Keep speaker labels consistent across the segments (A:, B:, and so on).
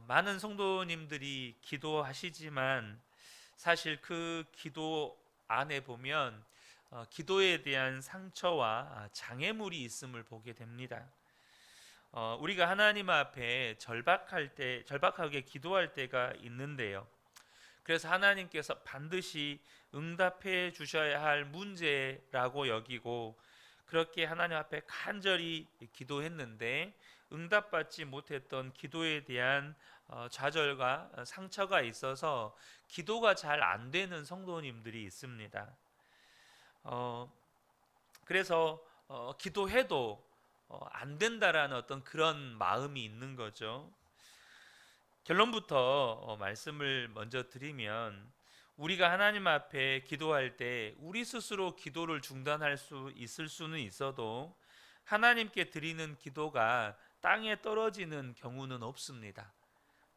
A: 많은 성도님들이 기도하시지만 사실 그 기도 안에 보면 기도에 대한 상처와 장애물이 있음을 보게 됩니다. 우리가 하나님 앞에 절박하게 기도할 때가 있는데요. 그래서 하나님께서 반드시 응답해 주셔야 할 문제라고 여기고 그렇게 하나님 앞에 간절히 기도했는데 응답받지 못했던 기도에 대한 좌절과 상처가 있어서 기도가 잘 안 되는 성도님들이 있습니다. 어, 그래서 기도해도 안 된다라는 어떤 그런 마음이 있는 거죠. 결론부터 말씀을 먼저 드리면 우리가 하나님 앞에 기도할 때 우리 스스로 기도를 중단할 수 있을 수는 있어도 하나님께 드리는 기도가 땅에 떨어지는 경우는 없습니다.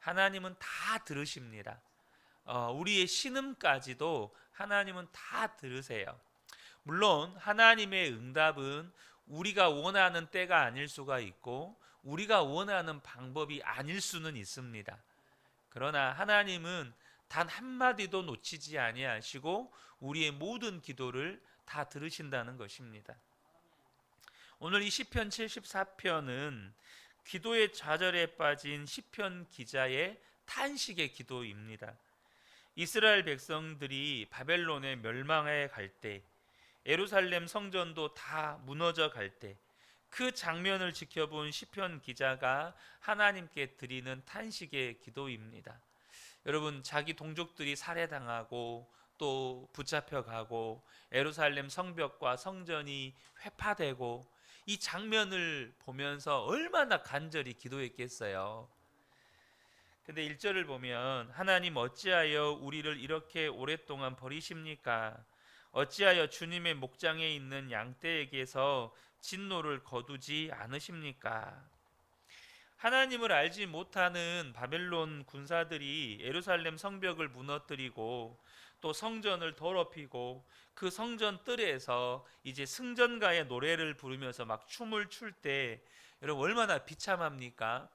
A: 하나님은 다 들으십니다. 우리의 신음까지도 하나님은 다 들으세요. 물론 하나님의 응답은 우리가 원하는 때가 아닐 수가 있고 우리가 원하는 방법이 아닐 수는 있습니다. 그러나 하나님은 단 한마디도 놓치지 아니하시고 우리의 모든 기도를 다 들으신다는 것입니다. 오늘 이 시편 74편은 기도의 좌절에 빠진 시편 기자의 탄식의 기도입니다. 이스라엘 백성들이 바벨론에 멸망해 갈 때, 예루살렘 성전도 다 무너져 갈 때, 그 장면을 지켜본 시편 기자가 하나님께 드리는 탄식의 기도입니다. 여러분, 자기 동족들이 살해당하고 또 붙잡혀가고 예루살렘 성벽과 성전이 회파되고 이 장면을 보면서 얼마나 간절히 기도했겠어요. 근데 1절을 보면 하나님 어찌하여 우리를 이렇게 오랫동안 버리십니까? 어찌하여 주님의 목장에 있는 양떼에게서 진노를 거두지 않으십니까? 하나님을 알지 못하는 바벨론 군사들이 예루살렘 성벽을 무너뜨리고 또 성전을 더럽히고 그 성전 뜰에서 이제 승전가의 노래를 부르면서 막 춤을 출 때 여러분 얼마나 비참합니까?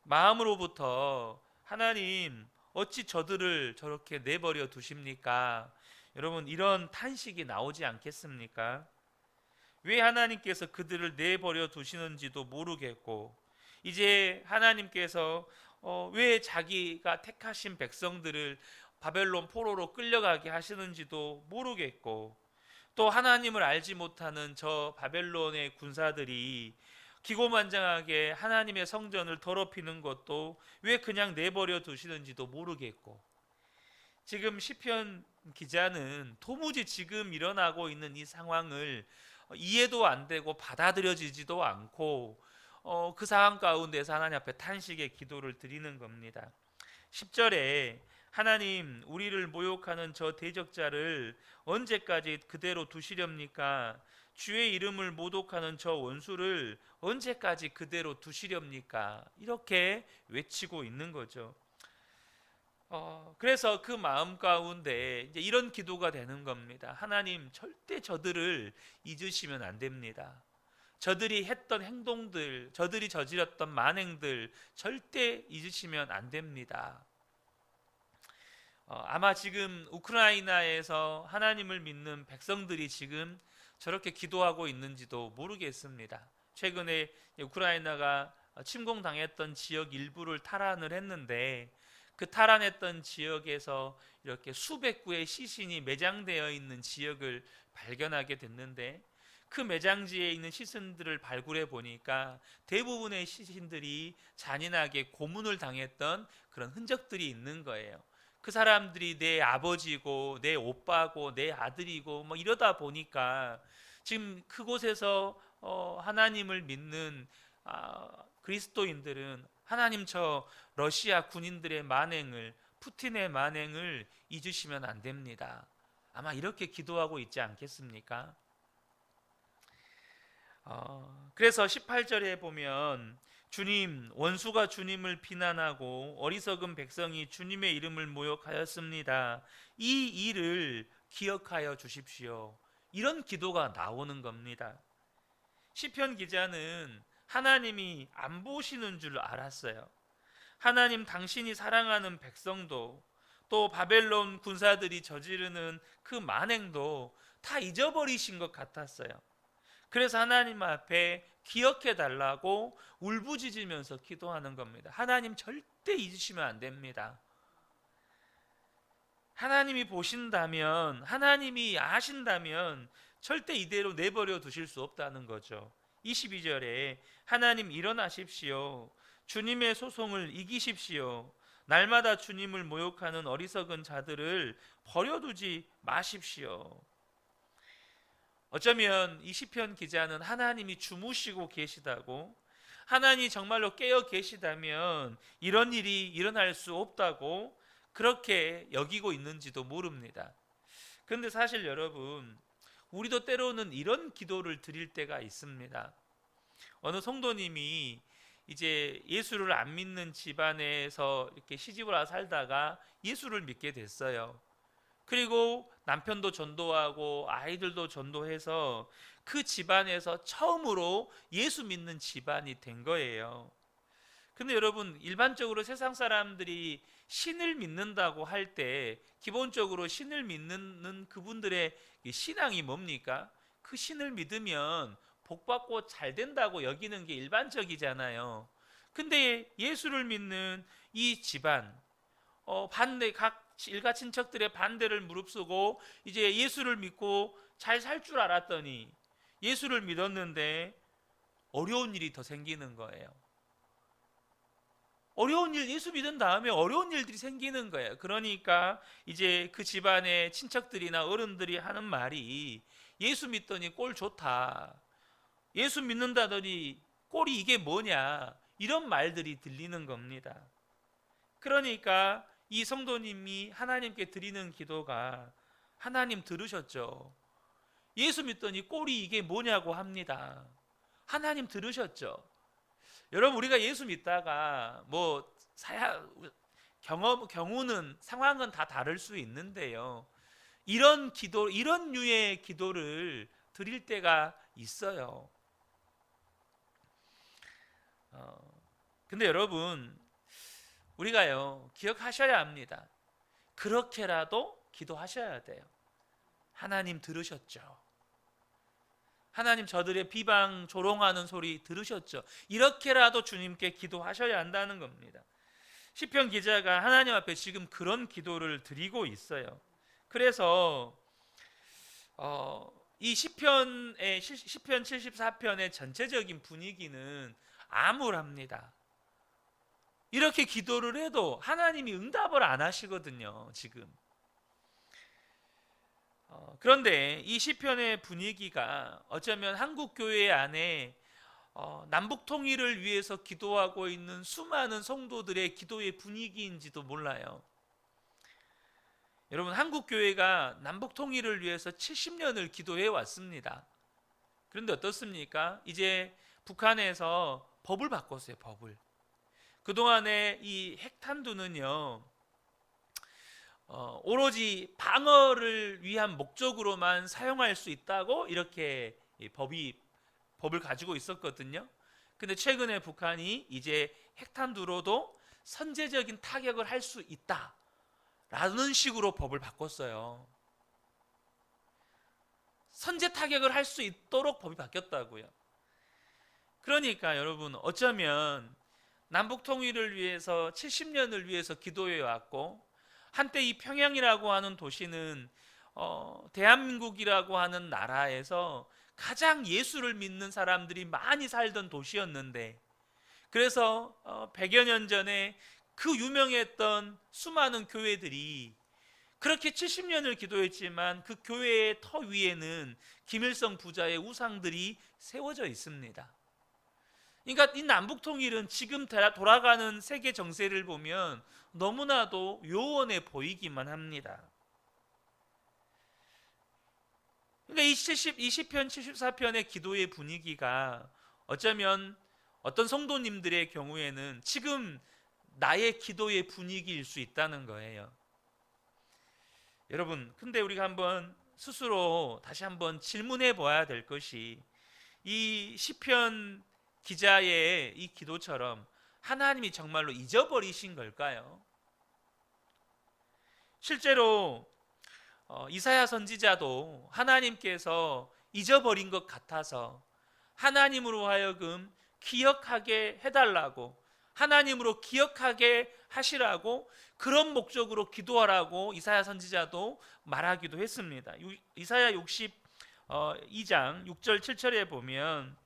A: 마음으로부터 하나님 어찌 저들을 저렇게 내버려 두십니까? 여러분 이런 탄식이 나오지 않겠습니까? 왜 하나님께서 그들을 내버려 두시는지도 모르겠고 이제 하나님께서 왜 자기가 택하신 백성들을 바벨론 포로로 끌려가게 하시는지도 모르겠고 또 하나님을 알지 못하는 저 바벨론의 군사들이 기고만장하게 하나님의 성전을 더럽히는 것도 왜 그냥 내버려 두시는지도 모르겠고 지금 시편 기자는 도무지 지금 일어나고 있는 이 상황을 이해도 안 되고 받아들여지지도 않고 그 상황 가운데서 하나님 앞에 탄식의 기도를 드리는 겁니다. 10절에 하나님 우리를 모욕하는 저 대적자를 언제까지 그대로 두시렵니까? 주의 이름을 모독하는 저 원수를 언제까지 그대로 두시렵니까? 이렇게 외치고 있는 거죠. 그래서 그 마음 가운데 이제 이런 기도가 되는 겁니다. 하나님 절대 저들을 잊으시면 안 됩니다. 저들이 했던 행동들, 저들이 저질렀던 만행들 절대 잊으시면 안 됩니다. 아마 지금 우크라이나에서 하나님을 믿는 백성들이 지금 저렇게 기도하고 있는지도 모르겠습니다. 최근에 우크라이나가 침공당했던 지역 일부를 탈환을 했는데 그 탈환했던 지역에서 이렇게 수백 구의 시신이 매장되어 있는 지역을 발견하게 됐는데 그 매장지에 있는 시신들을 발굴해 보니까 대부분의 시신들이 잔인하게 고문을 당했던 그런 흔적들이 있는 거예요. 그 사람들이 내 아버지고 내 오빠고 내 아들이고 뭐 이러다 보니까 지금 그곳에서 하나님을 믿는 그리스도인들은 하나님 저 러시아 군인들의 만행을 푸틴의 만행을 잊으시면 안 됩니다. 아마 이렇게 기도하고 있지 않겠습니까? 그래서 18절에 보면 주님 원수가 주님을 비난하고 어리석은 백성이 주님의 이름을 모욕하였습니다. 이 일을 기억하여 주십시오. 이런 기도가 나오는 겁니다. 시편 기자는 하나님이 안 보시는 줄 알았어요. 하나님 당신이 사랑하는 백성도 또 바벨론 군사들이 저지르는 그 만행도 다 잊어버리신 것 같았어요. 그래서 하나님 앞에 기억해 달라고 울부짖으면서 기도하는 겁니다. 하나님 절대 잊으시면 안 됩니다. 하나님이 보신다면, 하나님이 아신다면 절대 이대로 내버려 두실 수 없다는 거죠. 22절에 하나님 일어나십시오. 주님의 소송을 이기십시오. 날마다 주님을 모욕하는 어리석은 자들을 버려두지 마십시오. 어쩌면 이 시편 기자는 하나님이 주무시고 계시다고, 하나님이 정말로 깨어 계시다면 이런 일이 일어날 수 없다고 그렇게 여기고 있는지도 모릅니다. 그런데 사실 여러분, 우리도 때로는 이런 기도를 드릴 때가 있습니다. 어느 성도님이 이제 예수를 안 믿는 집안에서 이렇게 시집을 와 살다가 예수를 믿게 됐어요. 그리고 남편도 전도하고 아이들도 전도해서 그 집안에서 처음으로 예수 믿는 집안이 된 거예요. 근데 여러분, 일반적으로 세상 사람들이 신을 믿는다고 할 때 기본적으로 신을 믿는 그분들의 신앙이 뭡니까? 그 신을 믿으면 복받고 잘 된다고 여기는 게 일반적이잖아요. 근데 예수를 믿는 이 집안, 반대 각 일가 친척들의 반대를 무릅쓰고 이제 예수를 믿고 잘 살 줄 알았더니 예수를 믿었는데 어려운 일이 더 생기는 거예요. 어려운 일, 예수 믿은 다음에 어려운 일들이 생기는 거예요. 그러니까 이제 그 집안의 친척들이나 어른들이 하는 말이 예수 믿더니 꼴 좋다, 예수 믿는다더니 꼴이 이게 뭐냐, 이런 말들이 들리는 겁니다. 그러니까 이 성도님이 하나님께 드리는 기도가, 하나님 들으셨죠? 예수 믿더니 꼴이 이게 뭐냐고 합니다. 하나님 들으셨죠? 여러분, 우리가 예수 믿다가 뭐 경우는 상황은 다 다를 수 있는데요, 이런 기도, 이런 류의 기도를 드릴 때가 있어요. 근데 여러분, 우리가요 기억하셔야 합니다. 그렇게라도 기도하셔야 돼요. 하나님 들으셨죠? 하나님 저들의 비방 조롱하는 소리 들으셨죠? 이렇게라도 주님께 기도하셔야 한다는 겁니다. 시편 기자가 하나님 앞에 지금 그런 기도를 드리고 있어요. 그래서 이 시편 74편의 전체적인 분위기는 암울합니다. 이렇게 기도를 해도 하나님이 응답을 안 하시거든요, 지금. 그런데 이 시편의 분위기가 어쩌면 한국 교회 안에 남북 통일을 위해서 기도하고 있는 수많은 성도들의 기도의 분위기인지도 몰라요. 여러분, 한국 교회가 남북 통일을 위해서 70년을 기도해 왔습니다. 그런데 어떻습니까? 이제 북한에서 법을 바꿨어요, 법을. 그동안에 이 핵탄두는요, 오로지 방어를 위한 목적으로만 사용할 수 있다고 이렇게 법을 가지고 있었거든요. 근데 최근에 북한이 이제 핵탄두로도 선제적인 타격을 할 수 있다라는 식으로 법을 바꿨어요. 선제 타격을 할 수 있도록 법이 바뀌었다고요. 그러니까 여러분, 어쩌면 남북 통일을 위해서 70년을 위해서 기도해 왔고, 한때 이 평양이라고 하는 도시는 대한민국이라고 하는 나라에서 가장 예수를 믿는 사람들이 많이 살던 도시였는데, 그래서 100여 년 전에 그 유명했던 수많은 교회들이 그렇게 70년을 기도했지만 그 교회의 터 위에는 김일성 부자의 우상들이 세워져 있습니다. 그러니까 이 남북 통일은 지금 돌아가는 세계 정세를 보면 너무나도 요원해 보이기만 합니다. 그러니까 이 시편 74편의 기도의 분위기가 어쩌면 어떤 성도님들의 경우에는 지금 나의 기도의 분위기일 수 있다는 거예요. 여러분, 근데 우리가 한번 스스로 다시 한번 질문해 봐야 될 것이, 이 시편 기자의 이 기도처럼 하나님이 정말로 잊어버리신 걸까요? 실제로 이사야 선지자도 하나님께서 잊어버린 것 같아서 하나님으로 하여금 기억하게 해달라고, 하나님으로 기억하게 하시라고, 그런 목적으로 기도하라고 이사야 선지자도 말하기도 했습니다. 이사야 62장 6절 7절에 보면,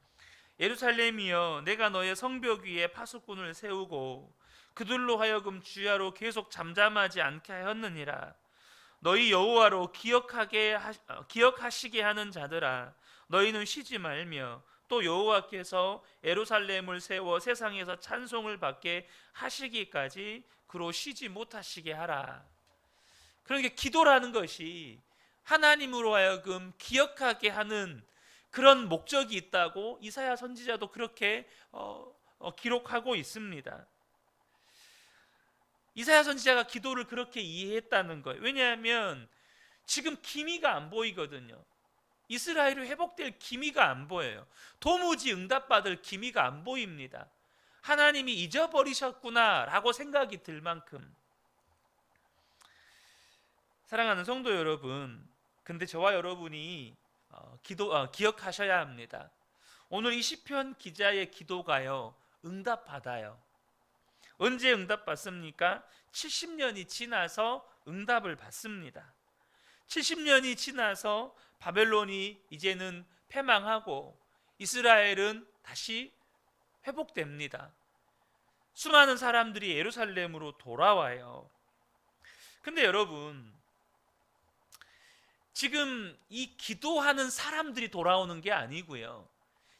A: 예루살렘이여 내가 너의 성벽 위에 파수꾼을 세우고 그들로 하여금 주야로 계속 잠잠하지 않게 하였느니라. 너희 여호와로 기억하시게 하는 자들아, 너희는 쉬지 말며 또 여호와께서 예루살렘을 세워 세상에서 찬송을 받게 하시기까지 그로 쉬지 못하시게 하라. 그러니까 기도라는 것이 하나님으로 하여금 기억하게 하는 그런 목적이 있다고 이사야 선지자도 그렇게 기록하고 있습니다. 이사야 선지자가 기도를 그렇게 이해했다는 거예요. 왜냐하면 지금 기미가 안 보이거든요. 이스라엘이 회복될 기미가 안 보여요. 도무지 응답받을 기미가 안 보입니다. 하나님이 잊어버리셨구나 라고 생각이 들 만큼. 사랑하는 성도 여러분, 근데 저와 여러분이 기억하셔야 합니다. 오늘 이 시편 기자의 기도가요, 응답받아요. 언제 응답받습니까? 70년이 지나서 응답을 받습니다. 70년이 지나서 바벨론이 이제는 패망하고 이스라엘은 다시 회복됩니다. 수많은 사람들이 예루살렘으로 돌아와요. 근데 여러분, 지금 이 기도하는 사람들이 돌아오는 게 아니고요,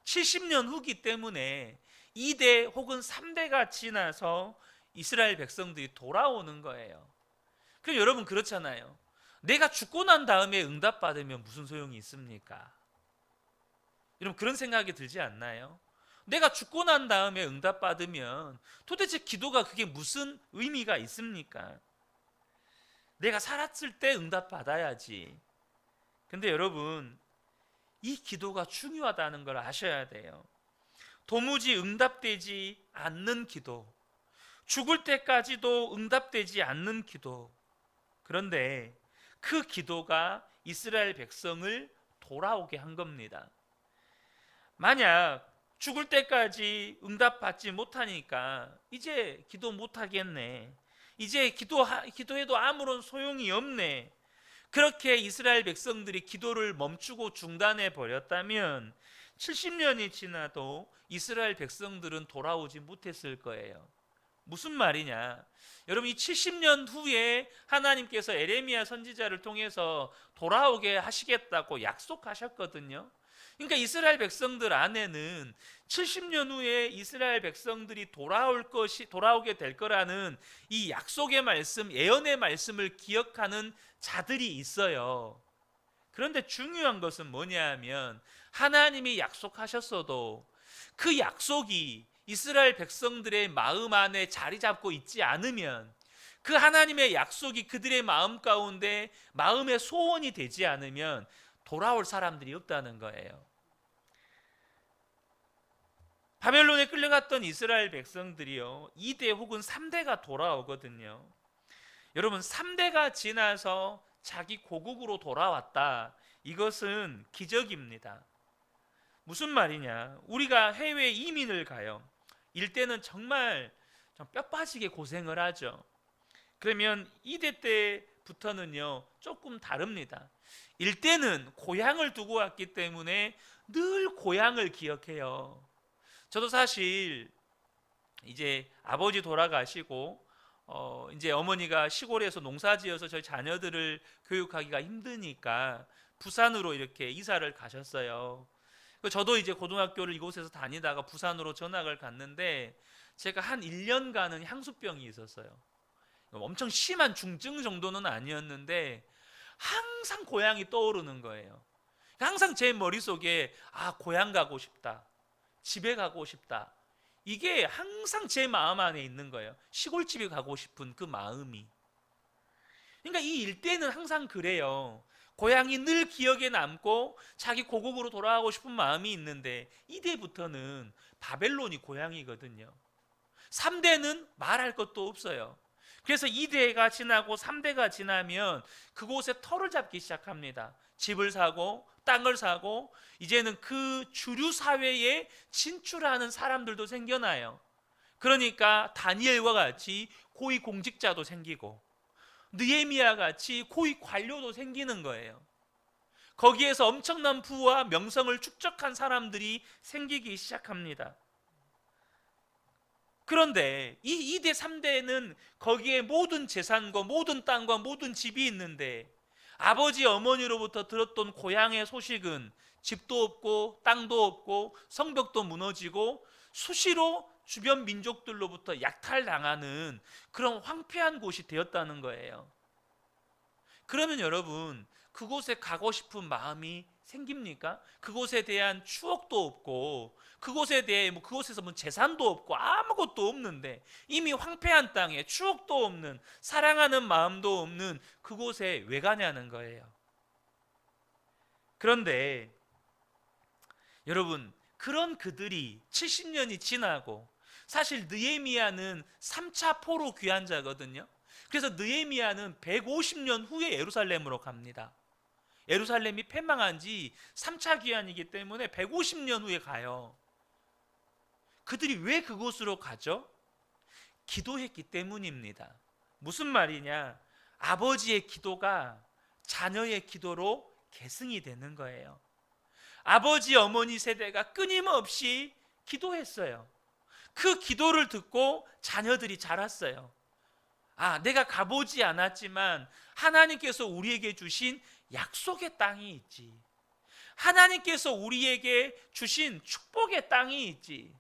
A: 70년 후기 때문에 2대 혹은 3대가 지나서 이스라엘 백성들이 돌아오는 거예요. 그럼 여러분 그렇잖아요. 내가 죽고 난 다음에 응답받으면 무슨 소용이 있습니까? 여러분 그런 생각이 들지 않나요? 내가 죽고 난 다음에 응답받으면 도대체 기도가 그게 무슨 의미가 있습니까? 내가 살았을 때 응답받아야지. 근데 여러분, 이 기도가 중요하다는 걸 아셔야 돼요. 도무지 응답되지 않는 기도, 죽을 때까지도 응답되지 않는 기도. 그런데 그 기도가 이스라엘 백성을 돌아오게 한 겁니다. 만약 죽을 때까지 응답받지 못하니까 이제 기도 못하겠네, 이제 기도해도 아무런 소용이 없네, 그렇게 이스라엘 백성들이 기도를 멈추고 중단해 버렸다면 70년이 지나도 이스라엘 백성들은 돌아오지 못했을 거예요. 무슨 말이냐? 여러분, 이 70년 후에 하나님께서 에레미야 선지자를 통해서 돌아오게 하시겠다고 약속하셨거든요. 그러니까 이스라엘 백성들 안에는 70년 후에 이스라엘 백성들이 돌아오게 될 거라는 이 약속의 말씀, 예언의 말씀을 기억하는 자들이 있어요. 그런데 중요한 것은 뭐냐 하면, 하나님이 약속하셨어도 그 약속이 이스라엘 백성들의 마음 안에 자리 잡고 있지 않으면, 그 하나님의 약속이 그들의 마음 가운데 마음의 소원이 되지 않으면 돌아올 사람들이 없다는 거예요. 바벨론에 끌려갔던 이스라엘 백성들이요, 2대 혹은 3대가 돌아오거든요. 여러분, 3대가 지나서 자기 고국으로 돌아왔다, 이것은 기적입니다. 무슨 말이냐? 우리가 해외 이민을 가요. 일대는 정말 뼈 빠지게 고생을 하죠. 그러면 2대 때부터는요 조금 다릅니다. 일대는 고향을 두고 왔기 때문에 늘 고향을 기억해요. 저도 사실 이제 아버지 돌아가시고 이제 어머니가 시골에서 농사지어서 저희 자녀들을 교육하기가 힘드니까 부산으로 이렇게 이사를 가셨어요. 저도 이제 고등학교를 이곳에서 다니다가 부산으로 전학을 갔는데, 제가 한 1년간은 향수병이 있었어요. 엄청 심한 중증 정도는 아니었는데 항상 고향이 떠오르는 거예요. 항상 제 머릿속에 고향 가고 싶다, 집에 가고 싶다, 이게 항상 제 마음 안에 있는 거예요. 시골집에 가고 싶은 그 마음이. 그러니까 이 일대는 항상 그래요. 고향이 늘 기억에 남고 자기 고국으로 돌아가고 싶은 마음이 있는데, 이대부터는 바벨론이 고향이거든요. 3대는 말할 것도 없어요. 그래서 2대가 지나고 3대가 지나면 그곳에 터를 잡기 시작합니다. 집을 사고 땅을 사고 이제는 그 주류 사회에 진출하는 사람들도 생겨나요. 그러니까 다니엘과 같이 고위 공직자도 생기고 느헤미야 같이 고위 관료도 생기는 거예요. 거기에서 엄청난 부와 명성을 축적한 사람들이 생기기 시작합니다. 그런데 이 2대 3대는 거기에 모든 재산과 모든 땅과 모든 집이 있는데 아버지 어머니로부터 들었던 고향의 소식은 집도 없고 땅도 없고 성벽도 무너지고 수시로 주변 민족들로부터 약탈당하는 그런 황폐한 곳이 되었다는 거예요. 그러면 여러분, 그곳에 가고 싶은 마음이 생깁니까? 그곳에 대한 추억도 없고 그곳에 대해 그곳에서 재산도 없고 아무것도 없는데 이미 황폐한 땅에 추억도 없는 사랑하는 마음도 없는 그곳에 왜 가냐는 거예요. 그런데 여러분, 그런 그들이 70년이 지나고 사실 느헤미야는 3차 포로 귀환 자거든요. 그래서 느헤미야는 150년 후에 예루살렘으로 갑니다. 예루살렘이 패망한 지 3차 귀환이기 때문에 150년 후에 가요. 그들이 왜 그곳으로 가죠? 기도했기 때문입니다. 무슨 말이냐? 아버지의 기도가 자녀의 기도로 계승이 되는 거예요. 아버지 어머니 세대가 끊임없이 기도했어요. 그 기도를 듣고 자녀들이 자랐어요. 내가 가보지 않았지만 하나님께서 우리에게 주신 약속의 땅이 있지. 하나님께서 우리에게 주신 축복의 땅이 있지.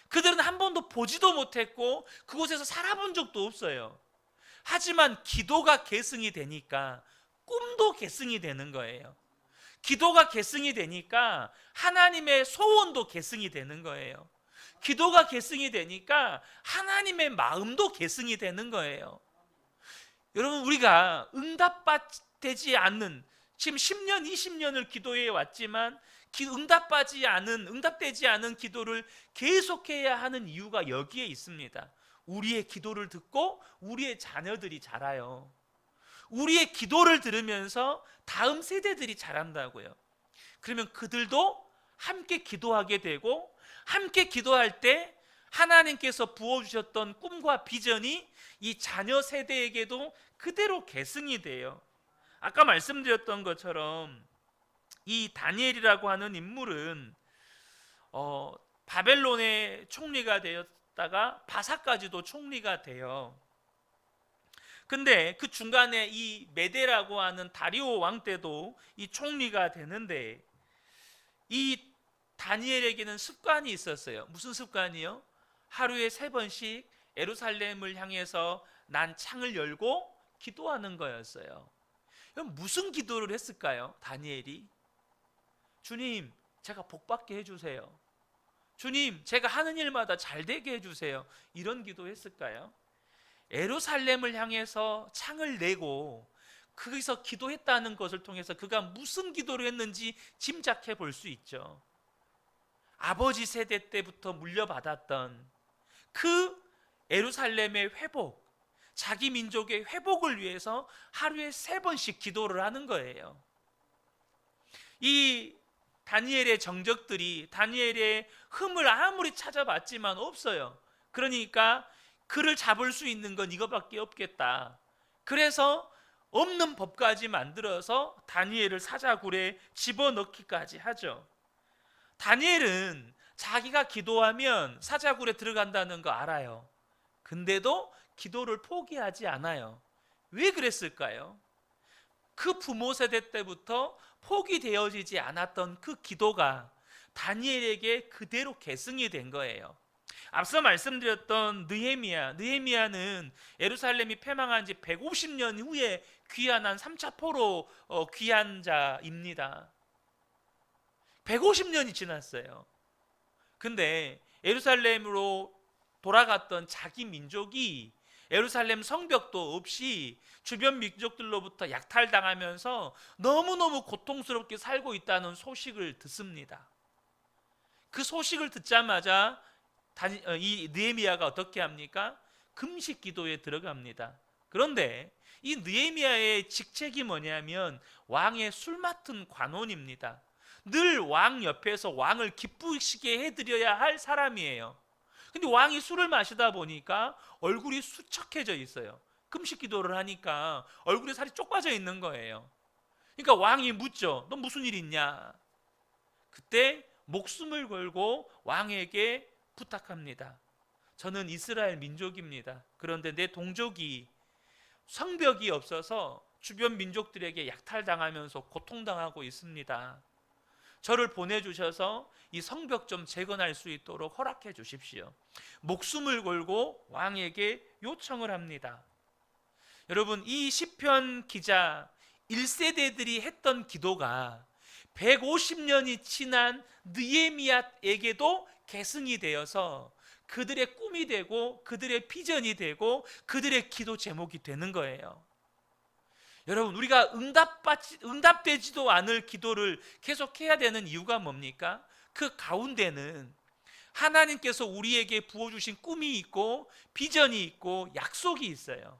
A: 그들은 한 번도 보지도 못했고 그곳에서 살아본 적도 없어요. 하지만 기도가 계승이 되니까 꿈도 계승이 되는 거예요. 기도가 계승이 되니까 하나님의 소원도 계승이 되는 거예요. 기도가 계승이 되니까 하나님의 마음도 계승이 되는 거예요. 여러분, 우리가 응답되지 않는 지금 10년, 20년을 기도해 왔지만 응답되지 않은 기도를 계속해야 하는 이유가 여기에 있습니다. 우리의 기도를 듣고 우리의 자녀들이 자라요. 우리의 기도를 들으면서 다음 세대들이 자란다고요. 그러면 그들도 함께 기도하게 되고 함께 기도할 때 하나님께서 부어주셨던 꿈과 비전이 이 자녀 세대에게도 그대로 계승이 돼요. 아까 말씀드렸던 것처럼 이 다니엘이라고 하는 인물은 바벨론의 총리가 되었다가 바사까지도 총리가 돼요. 근데 그 중간에 이 메데라고 하는 다리오 왕 때도 이 총리가 되는데 이 다니엘에게는 습관이 있었어요. 무슨 습관이요? 하루에 3번씩 예루살렘을 향해서 난 창을 열고 기도하는 거였어요. 그럼 무슨 기도를 했을까요? 다니엘이 주님, 제가 복받게 해주세요. 주님, 제가 하는 일마다 잘 되게 해주세요. 이런 기도했을까요? 예루살렘을 향해서 창을 내고 거기서 기도했다는 것을 통해서 그가 무슨 기도를 했는지 짐작해 볼 수 있죠. 아버지 세대 때부터 물려받았던 그 예루살렘의 회복, 자기 민족의 회복을 위해서 하루에 3번씩 기도를 하는 거예요. 이 다니엘의 정적들이 다니엘의 흠을 아무리 찾아봤지만 없어요. 그러니까 그를 잡을 수 있는 건 이거밖에 없겠다. 그래서 없는 법까지 만들어서 다니엘을 사자굴에 집어넣기까지 하죠. 다니엘은 자기가 기도하면 사자굴에 들어간다는 거 알아요. 근데도 기도를 포기하지 않아요. 왜 그랬을까요? 그 부모 세대 때부터 포기되어지지 않았던 그 기도가 다니엘에게 그대로 계승이 된 거예요. 앞서 말씀드렸던 느헤미야는 예루살렘이 패망한 지 150년 후에 귀환한 3차 포로 귀환 자입니다. 150년이 지났어요. 근데 예루살렘으로 돌아갔던 자기 민족이 예루살렘 성벽도 없이 주변 민족들로부터 약탈당하면서 너무너무 고통스럽게 살고 있다는 소식을 듣습니다. 그 소식을 듣자마자 이 느헤미야가 어떻게 합니까? 금식 기도에 들어갑니다. 그런데 이 느헤미야의 직책이 뭐냐면 왕의 술 맡은 관원입니다. 늘 왕 옆에서 왕을 기쁘시게 해드려야 할 사람이에요. 근데 왕이 술을 마시다 보니까 얼굴이 수척해져 있어요. 금식 기도를 하니까 얼굴에 살이 쪽 빠져 있는 거예요. 그러니까 왕이 묻죠. 너 무슨 일 있냐? 그때 목숨을 걸고 왕에게 부탁합니다. 저는 이스라엘 민족입니다. 그런데 내 동족이 성벽이 없어서 주변 민족들에게 약탈당하면서 고통당하고 있습니다. 저를 보내주셔서 이 성벽 좀 재건할 수 있도록 허락해 주십시오. 목숨을 걸고 왕에게 요청을 합니다. 여러분, 이 시편 기자 1세대들이 했던 기도가 150년이 지난 느헤미야에게도 계승이 되어서 그들의 꿈이 되고 그들의 비전이 되고 그들의 기도 제목이 되는 거예요. 여러분, 우리가 응답되지도 않을 기도를 계속해야 되는 이유가 뭡니까? 그 가운데는 하나님께서 우리에게 부어주신 꿈이 있고 비전이 있고 약속이 있어요.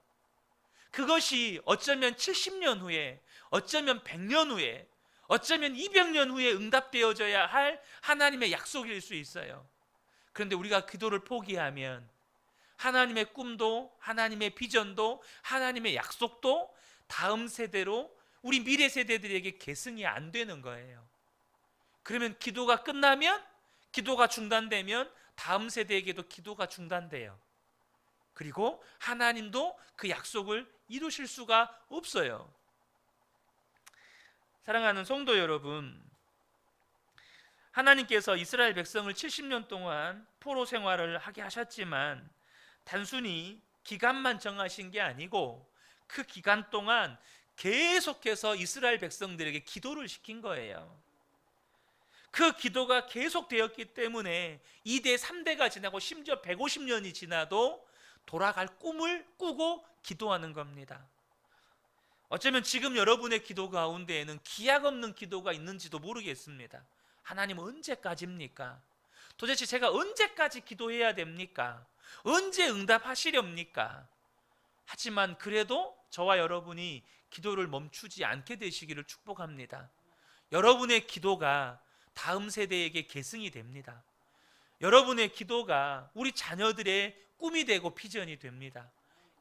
A: 그것이 어쩌면 70년 후에, 어쩌면 100년 후에, 어쩌면 200년 후에 응답되어져야 할 하나님의 약속일 수 있어요. 그런데 우리가 기도를 포기하면 하나님의 꿈도, 하나님의 비전도, 하나님의 약속도 다음 세대로, 우리 미래 세대들에게 계승이 안 되는 거예요. 그러면 기도가 끝나면, 기도가 중단되면 다음 세대에게도 기도가 중단돼요. 그리고 하나님도 그 약속을 이루실 수가 없어요. 사랑하는 성도 여러분, 하나님께서 이스라엘 백성을 70년 동안 포로 생활을 하게 하셨지만 단순히 기간만 정하신 게 아니고 그 기간 동안 계속해서 이스라엘 백성들에게 기도를 시킨 거예요. 그 기도가 계속되었기 때문에 2대, 3대가 지나고 심지어 150년이 지나도 돌아갈 꿈을 꾸고 기도하는 겁니다. 어쩌면 지금 여러분의 기도 가운데에는 기약 없는 기도가 있는지도 모르겠습니다. 하나님, 언제까지입니까? 도대체 제가 언제까지 기도해야 됩니까? 언제 응답하시렵니까? 하지만 그래도 저와 여러분이 기도를 멈추지 않게 되시기를 축복합니다. 여러분의 기도가 다음 세대에게 계승이 됩니다. 여러분의 기도가 우리 자녀들의 꿈이 되고 비전이 됩니다.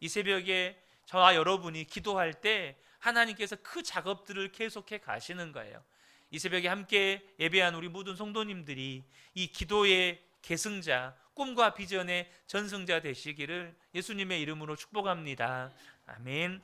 A: 이 새벽에 저와 여러분이 기도할 때 하나님께서 그 작업들을 계속해 가시는 거예요. 이 새벽에 함께 예배한 우리 모든 성도님들이 이 기도의 계승자, 꿈과 비전의 전승자 되시기를 예수님의 이름으로 축복합니다. 아멘.